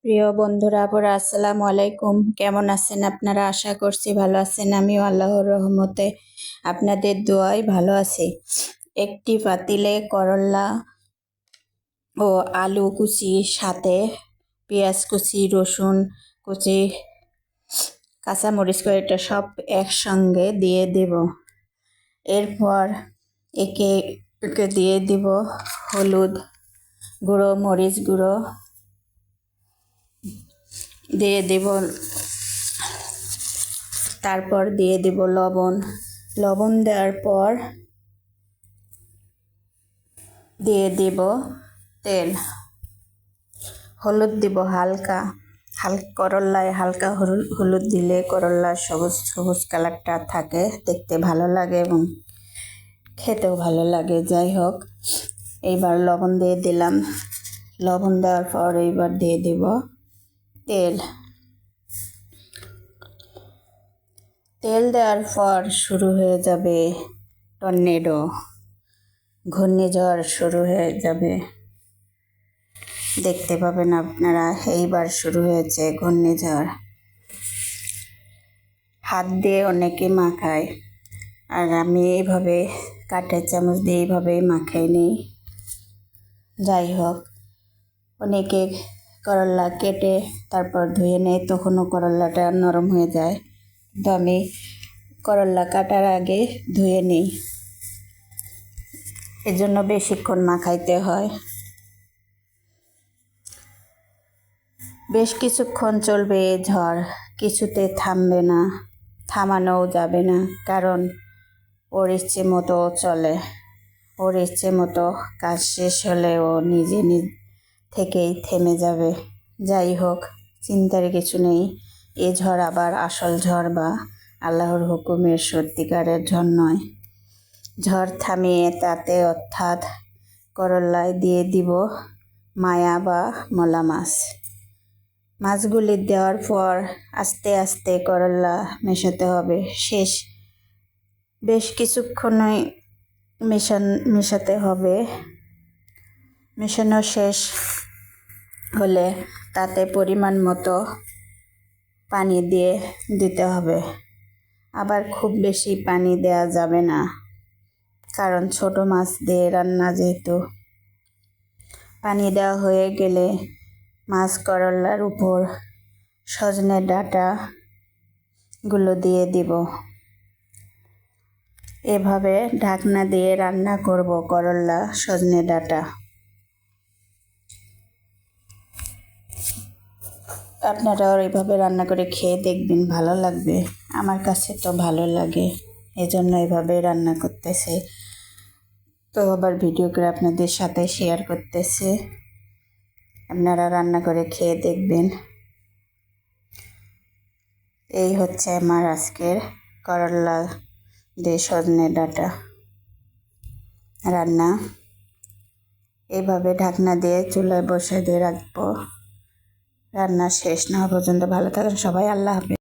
প্রিয় বন্ধুরা আপুরা আসসালামু আলাইকুম। কেমন আছেন আপনারা? আশা করছি ভালো আছেন। আমিও আল্লাহর রহমতে আপনাদের দোয়ায় ভালো আছি। একটি পাতিলে করলা ও আলু কুচি, সাথে পেঁয়াজ কুচি, রসুন কুচি, কাঁচামরিচ করে এটা সব একসঙ্গে দিয়ে দেব। এরপর একে একে দিয়ে দিব হলুদ গুঁড়ো, মরিচ গুঁড়ো দিয়ে দেব, তারপর দিয়ে দেব লবণ দেওয়ার পর দিয়ে দেব তেল, হলুদ দিব হালকা করল্লায় হালকা হলুদ দিলে করল্লার সবুজ সবুজ কালারটা থাকে, দেখতে ভালো লাগে এবং খেতেও ভালো লাগে। যাই হোক, এইবার লবণ দিয়ে দিলাম। লবণ দেওয়ার পর এইবার দিয়ে দেব তেল দেওয়ার পর শুরু হয়ে যাবে টর্নেডো, ঘূর্ণিঝড় শুরু হয়ে যাবে, দেখতে পাবেন আপনারা। এইবার শুরু হয়েছে ঘূর্ণিঝড়। হাত দিয়ে অনেকে মাখায়, আর আমি এইভাবে কাঠের চামচ দিয়ে এইভাবেই মাখাই নিই। যাই হোক, অনেকে করলা কেটে তারপর ধুয়ে নেয়, তখনও করলাটা নরম হয়ে যায়, কিন্তু আমি করলা কাটার আগে ধুয়ে নিই, এজন্য বেশিক্ষণ মাখাইতে হয়। বেশ কিছুক্ষণ চলবে এই ঝড়, কিছুতে থামবে না, থামানোও যাবে না, কারণ ওর ইচ্ছে মতো চলে, ওর ইচ্ছে মতো কাজ শেষ হলে ও নিজে থেকেই থেমে যাবে। যাই হোক, চিন্তার কিছু নেই। এ ঝড় আবার আসল ঝড় বা আল্লাহর হুকুমের সত্যিকারের ঝড় নয়। ঝড় থামিয়ে তাতে অর্থাৎ করল্লায় দিয়ে দিব মায়া বা মলা মাছগুলি দেওয়ার পর আস্তে আস্তে করল্লা মেশাতে হবে। বেশ কিছুক্ষণই মেশাতে হবে। মেশানো শেষ হলে তাতে পরিমাণ মতো পানি দিয়ে দিতে হবে। আবার খুব বেশি পানি দেওয়া যাবে না, কারণ ছোট মাছ দিয়ে রান্না যেহেতু। পানি দেওয়া হয়ে গেলে মাছ করলার উপর সজনে ডাঁটাগুলো দিয়ে দিব। এভাবে ঢাকনা দিয়ে রান্না করব করলা সজনে ডাঁটা। আপনারাও এইভাবে রান্না করে খেয়ে দেখবেন, ভালো লাগবে। আমার কাছে তো ভালো লাগে, এজন্য এভাবে রান্না করতেছে। তো আবার ভিডিও করে আপনাদের সাথে শেয়ার করতেছে, আপনারা রান্না করে খেয়ে দেখবেন। এই হচ্ছে আমার আজকের করলা দিয়ে সজনে ডাঁটা রান্না। এইভাবে ঢাকনা দিয়ে চুলায় বসে দিয়ে রাখবো, রান্না শেষ না হওয়া পর্যন্ত। ভালো থাকেন সবাই, আল্লাহ হাফেজ।